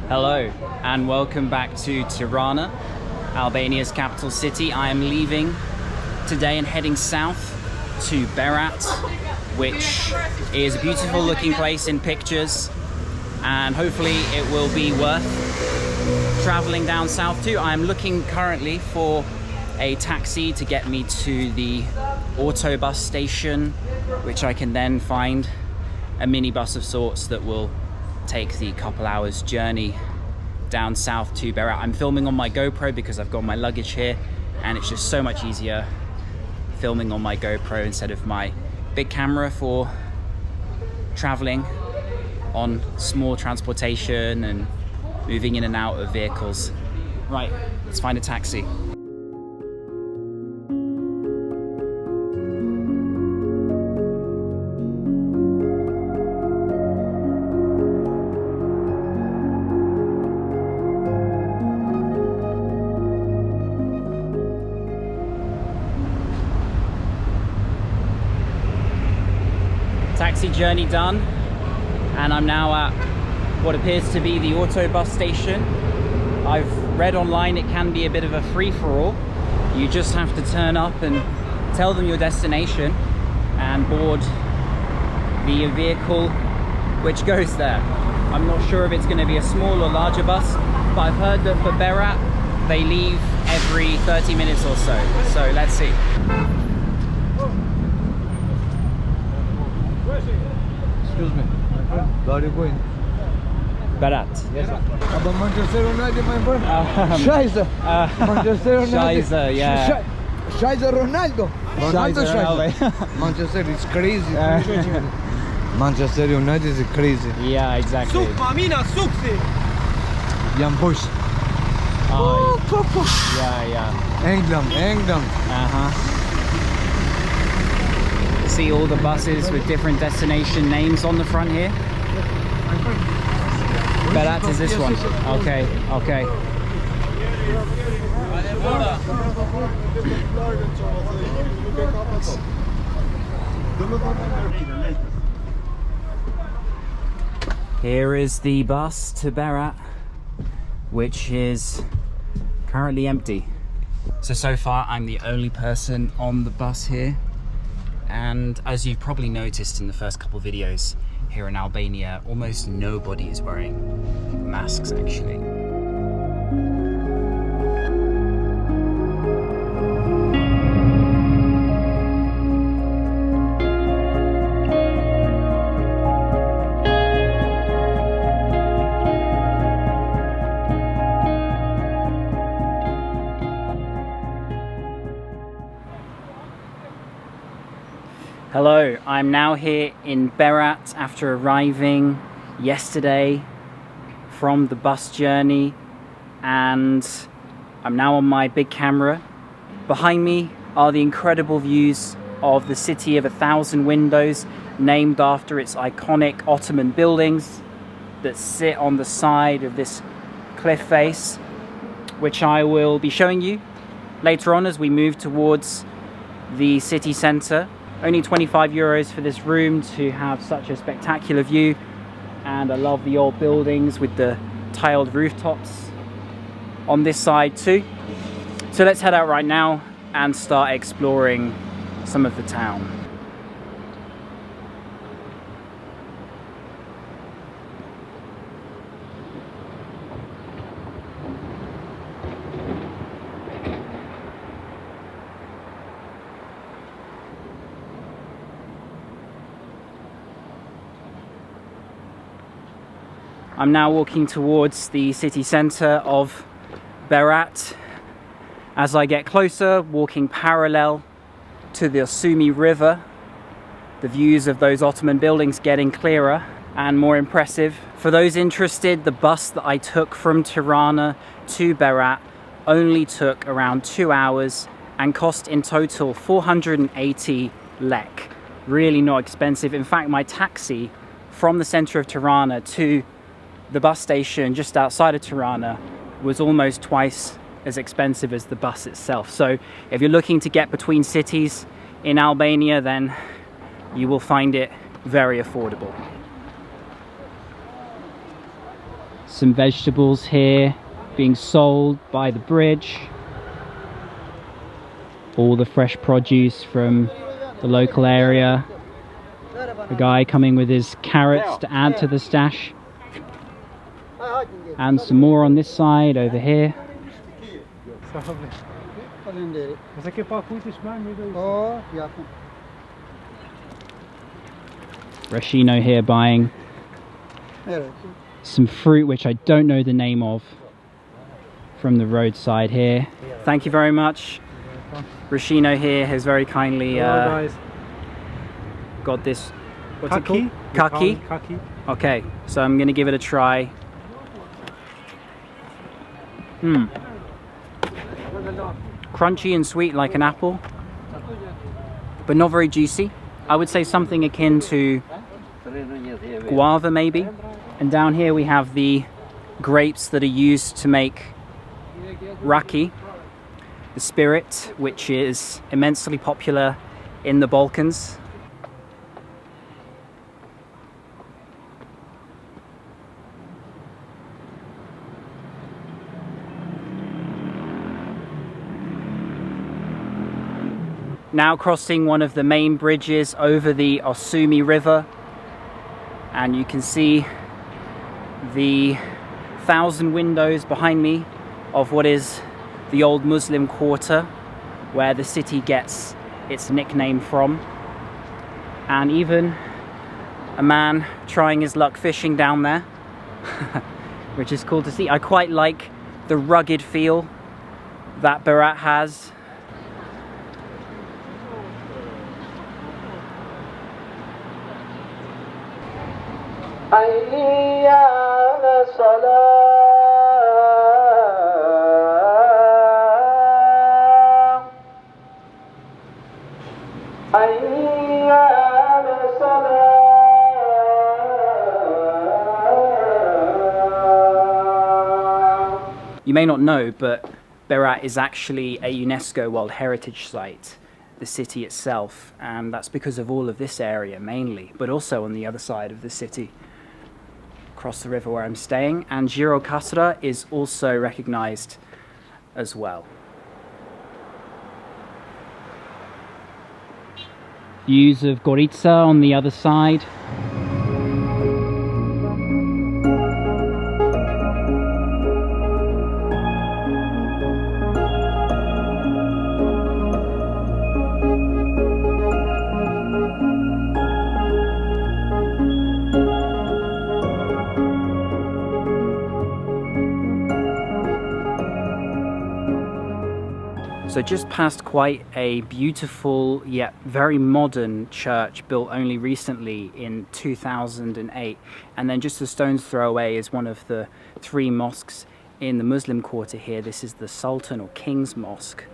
Hello and welcome back to Tirana, Albania's capital city. I am leaving today and heading south to Berat, which is a beautiful looking place in pictures, and hopefully it will be worth traveling down south to. I am looking currently for a taxi to get me to the autobus station, which I can then find a minibus of sorts that will take the couple hours journey down south to Berat. I'm filming on my GoPro because I've got my luggage here, and it's just so much easier filming on my GoPro instead of my big camera for traveling on small transportation and moving in and out of vehicles. Right, let's find a taxi. Taxi journey done, and I'm now at what appears to be the autobus station. I've read online it can be a bit of a free-for-all. You just have to turn up and tell them your destination and board the vehicle which goes there. I'm not sure if it's going to be a small or larger bus, but I've heard that for Berat they leave every 30 minutes or so. So let's see. Excuse me, my friend, where are you going? Berat. Yes, sir. About Manchester United, my friend. Scheiße. Manchester United. Scheiße, yeah. Scheiße Ronaldo. Ronaldo Scheiße. Manchester is crazy. Manchester United is crazy. Yeah, exactly. Young Bush. Oh, yeah. England. See all the buses with different destination names on the front here. Berat is this one. Okay. Here is the bus to Berat, which is currently empty. So far I'm the only person on the bus here. And as you've probably noticed in the first couple videos, here in Albania, almost nobody is wearing masks actually. Hello, I'm now here in Berat after arriving yesterday from the bus journey, and I'm now on my big camera. Behind me are the incredible views of the city of 1,000 windows, named after its iconic Ottoman buildings that sit on the side of this cliff face, which I will be showing you later on as we move towards the city centre. Only 25 euros for this room to have such a spectacular view, and I love the old buildings with the tiled rooftops on this side too. So let's head out right now and start exploring some of the town. I'm now walking towards the city centre of Berat. As I get closer, walking parallel to the Osumi River, the views of those Ottoman buildings getting clearer and more impressive. For those interested, the bus that I took from Tirana to Berat only took around 2 hours and cost in total 480 lek. Really not expensive. In fact, my taxi from the centre of Tirana to the bus station just outside of Tirana was almost twice as expensive as the bus itself. So if you're looking to get between cities in Albania, then you will find it very affordable. Some vegetables here being sold by the bridge. All the fresh produce from the local area. A guy coming with his carrots to add to the stash. And some more on this side over here. Rashino here buying some fruit which I don't know the name of from the roadside here. Thank you very much. Rashino here has very kindly got this. What's it called? Kaki. Okay, so I'm gonna give it a try. Crunchy and sweet like an apple, but not very juicy. I would say something akin to guava maybe. And down here we have the grapes that are used to make raki, the spirit, which is immensely popular in the Balkans. Now crossing one of the main bridges over the Osumi River, and you can see the 1,000 windows behind me of what is the old Muslim quarter, where the city gets its nickname from. And even a man trying his luck fishing down there, which is cool to see. I quite like the rugged feel that Berat has. You may not know, but Berat is actually a UNESCO World Heritage Site, the city itself, and that's because of all of this area mainly, but also on the other side of the city, across the river where I'm staying. And Girokastra is also recognized as well. Views of Gorica on the other side. So just past quite a beautiful yet very modern church built only recently in 2008, and then just a stone's throw away is one of the 3 mosques in the Muslim quarter here. This is the Sultan or King's Mosque,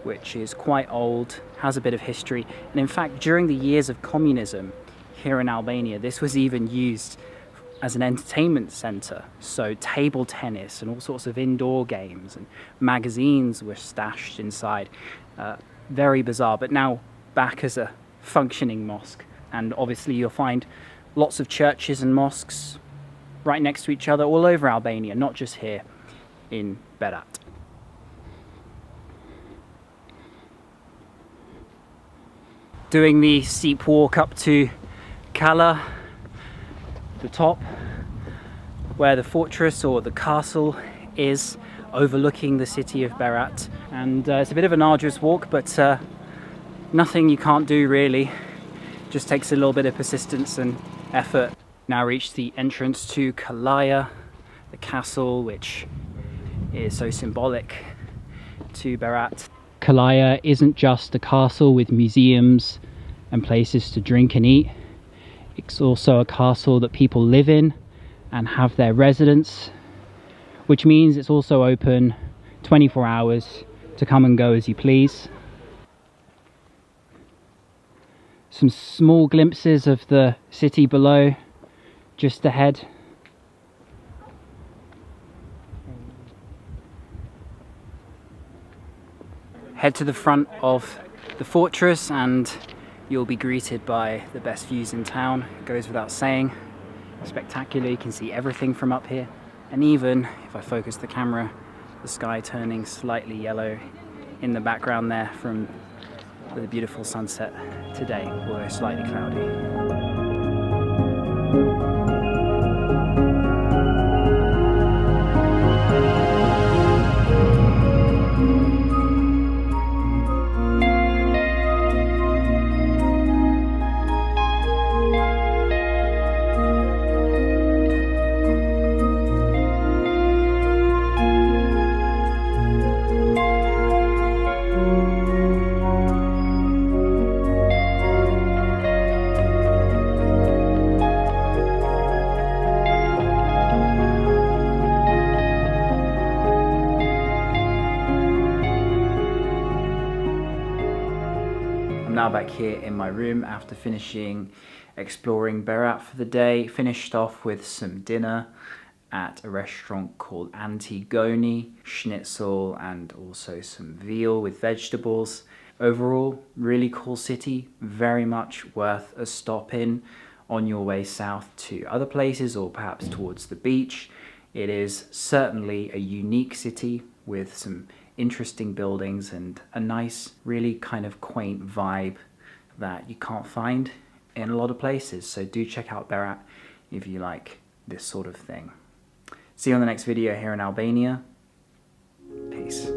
which is quite old, has a bit of history, and in fact during the years of communism here in Albania this was even used as an entertainment center. So table tennis and all sorts of indoor games and magazines were stashed inside. Very bizarre, but now back as a functioning mosque. And obviously you'll find lots of churches and mosques right next to each other all over Albania, not just here in Berat. Doing the steep walk up to Kala, the top, where the fortress or the castle is, overlooking the city of Berat. And it's a bit of an arduous walk, but nothing you can't do really. Just takes a little bit of persistence and effort. Now reach the entrance to Kalaya, the castle, which is so symbolic to Berat. Kalaya isn't just a castle with museums and places to drink and eat. It's also a castle that people live in and have their residence, which means it's also open 24 hours to come and go as you please. Some small glimpses of the city below, just ahead. Head to the front of the fortress and you'll be greeted by the best views in town. It goes without saying. Spectacular, you can see everything from up here. And even if I focus the camera, the sky turning slightly yellow in the background there from the beautiful sunset today, although slightly cloudy. Now back here in my room after finishing exploring Berat for the day. Finished off with some dinner at a restaurant called Antigone, schnitzel and also some veal with vegetables. Overall, really cool city, very much worth a stop in on your way south to other places or perhaps towards the beach. It is certainly a unique city with some interesting buildings and a nice, really kind of quaint vibe that you can't find in a lot of places. So do check out Berat if you like this sort of thing. See you on the next video here in Albania. Peace.